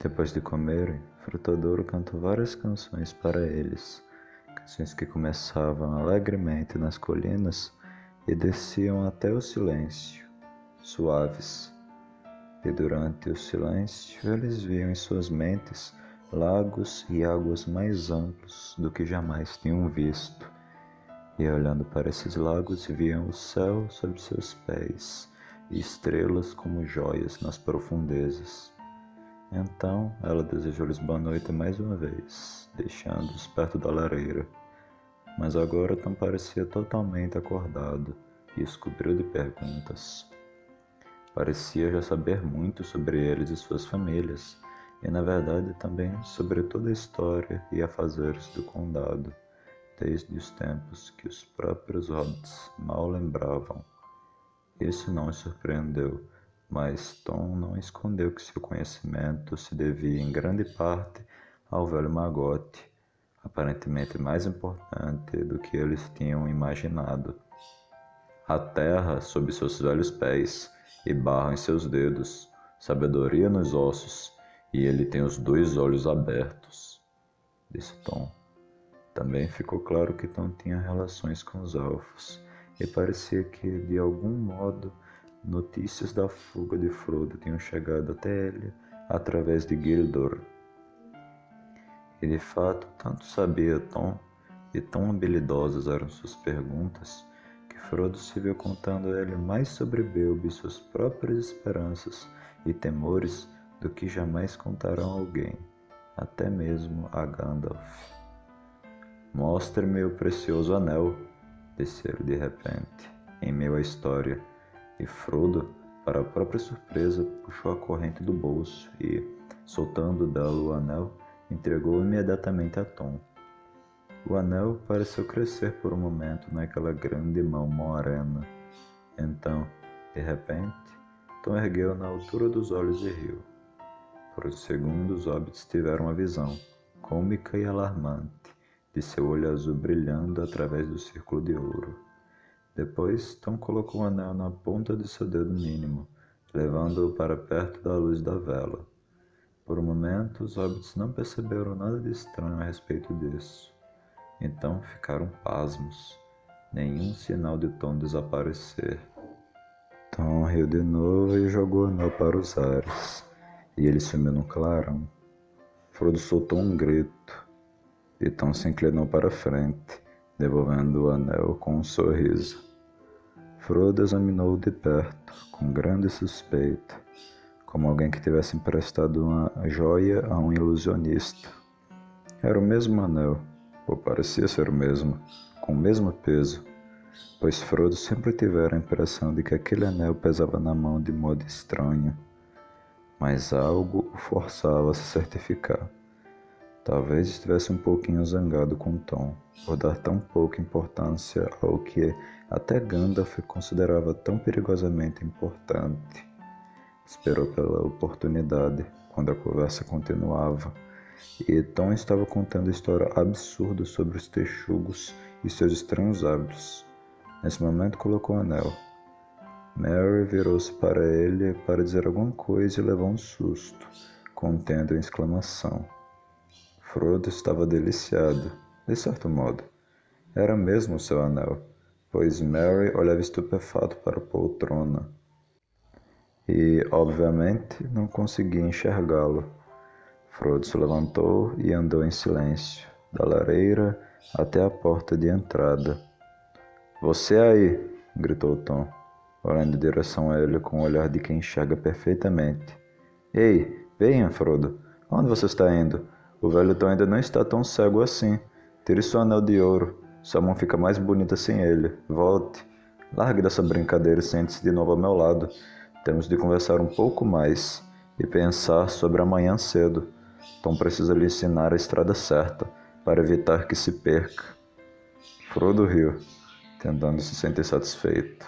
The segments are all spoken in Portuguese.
Depois de comerem, Frutadouro cantou várias canções para eles, canções que começavam alegremente nas colinas e desciam até o silêncio, suaves. E durante o silêncio eles viam em suas mentes lagos e águas mais amplos do que jamais tinham visto. E olhando para esses lagos viam o céu sob seus pés e estrelas como joias nas profundezas. Então ela desejou-lhes boa noite mais uma vez, deixando-os perto da lareira. Mas agora Tom parecia totalmente acordado e os cobriu de perguntas. Parecia já saber muito sobre eles e suas famílias, e na verdade também sobre toda a história e afazeres do condado, desde os tempos que os próprios hobbits mal lembravam. Isso não os surpreendeu, mas Tom não escondeu que seu conhecimento se devia em grande parte ao velho magote, aparentemente mais importante do que eles tinham imaginado. A terra sob seus velhos pés e barro em seus dedos, sabedoria nos ossos, e ele tem os 2 olhos abertos, disse Tom. Também ficou claro que Tom tinha relações com os elfos, e parecia que, de algum modo, notícias da fuga de Frodo tinham chegado até ele através de Gildor. E de fato, tanto sabia Tom, e tão habilidosas eram suas perguntas, que Frodo se viu contando a ele mais sobre Bilbo e suas próprias esperanças e temores do que jamais contaram a alguém, até mesmo a Gandalf. "Mostre-me o precioso anel", disse ele de repente, em meio à história, e Frodo, para a própria surpresa, puxou a corrente do bolso e, soltando dela o anel, entregou imediatamente a Tom. O anel pareceu crescer por um momento naquela grande mão morena. Então, de repente, Tom ergueu na altura dos olhos e riu. Por um segundo, os hobbits tiveram a visão, cômica e alarmante, de seu olho azul brilhando através do círculo de ouro. Depois, Tom colocou o anel na ponta de seu dedo mínimo, levando-o para perto da luz da vela. Por um momento, os hobbits não perceberam nada de estranho a respeito disso. Então ficaram pasmos. Nenhum sinal de Tom desaparecer. Tom riu de novo e jogou o anel para os ares, e ele sumiu no clarão. Frodo soltou um grito, e Tom se inclinou para a frente, devolvendo o anel com um sorriso. Frodo examinou-o de perto, com grande suspeita, como alguém que tivesse emprestado uma joia a um ilusionista. Era o mesmo anel, ou parecia ser o mesmo, com o mesmo peso, pois Frodo sempre tivera a impressão de que aquele anel pesava na mão de modo estranho, mas algo o forçava a se certificar. Talvez estivesse um pouquinho zangado com Tom, por dar tão pouca importância ao que até Gandalf considerava tão perigosamente importante. Esperou pela oportunidade, quando a conversa continuava, e Tom estava contando história absurda sobre os texugos e seus estranhos hábitos. Nesse momento colocou o anel. Merry virou-se para ele para dizer alguma coisa e levou um susto, contendo uma exclamação. Frodo estava deliciado, de certo modo. Era mesmo o seu anel, pois Merry olhava estupefato para a poltrona. E, obviamente, não conseguia enxergá-lo. Frodo se levantou e andou em silêncio, da lareira até a porta de entrada. "Você aí!" gritou Tom, olhando em direção a ele com o olhar de quem enxerga perfeitamente. "Ei, venha, Frodo! Onde você está indo? O velho Tom ainda não está tão cego assim. Tire seu anel de ouro. Sua mão fica mais bonita sem ele. Volte. Largue dessa brincadeira e sente-se de novo ao meu lado. Temos de conversar um pouco mais e pensar sobre amanhã cedo. Tom precisa lhe ensinar a estrada certa, para evitar que se perca." Frodo riu, tentando se sentir satisfeito.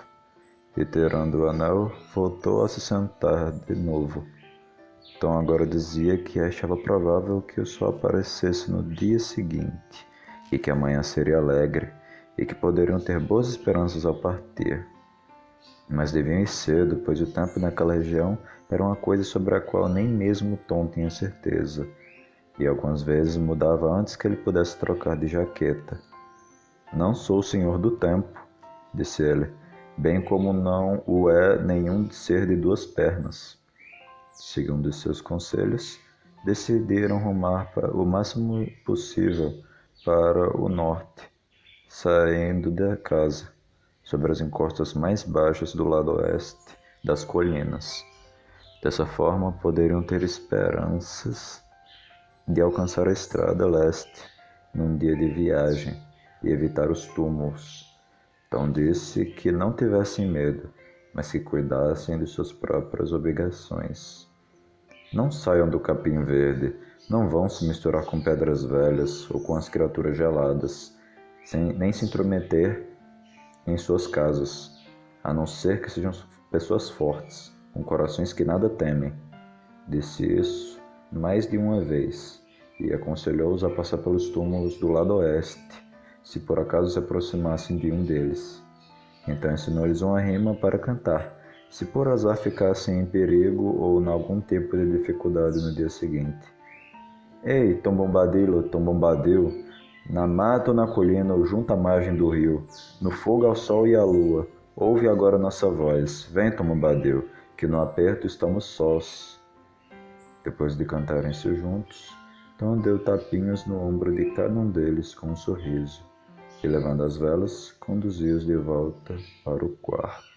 E, tirando o anel, voltou a se sentar de novo. Tom agora dizia que achava provável que o sol aparecesse no dia seguinte, e que amanhã seria alegre, e que poderiam ter boas esperanças ao partir. Mas deviam ir cedo, pois o tempo naquela região era uma coisa sobre a qual nem mesmo Tom tinha certeza, e algumas vezes mudava antes que ele pudesse trocar de jaqueta. Não sou o senhor do tempo, disse ele, bem como não o é nenhum ser de duas pernas. Segundo seus conselhos, decidiram rumar o máximo possível para o norte, saindo da casa, sobre as encostas mais baixas do lado oeste das colinas. Dessa forma, poderiam ter esperanças de alcançar a estrada leste num dia de viagem e evitar os túmulos. Tom disse que não tivessem medo, mas que cuidassem de suas próprias obrigações. Não saiam do capim verde, não vão se misturar com pedras velhas ou com as criaturas geladas, nem se intrometer em suas casas, a não ser que sejam pessoas fortes, com corações que nada temem. Disse isso mais de uma vez e aconselhou-os a passar pelos túmulos do lado oeste, se por acaso se aproximassem de um deles. Então ensinou-lhes uma rima para cantar, se por azar ficassem em perigo ou em algum tipo de dificuldade no dia seguinte. Ei, Tom Bombadil, na mata ou na colina ou junto à margem do rio, no fogo ao sol e à lua, ouve agora nossa voz. Vem, Tom Bombadil, que no aperto estamos sós. Depois de cantarem-se juntos, Tom deu tapinhas no ombro de cada um deles com um sorriso, e levando as velas, conduziu-os de volta para o quarto.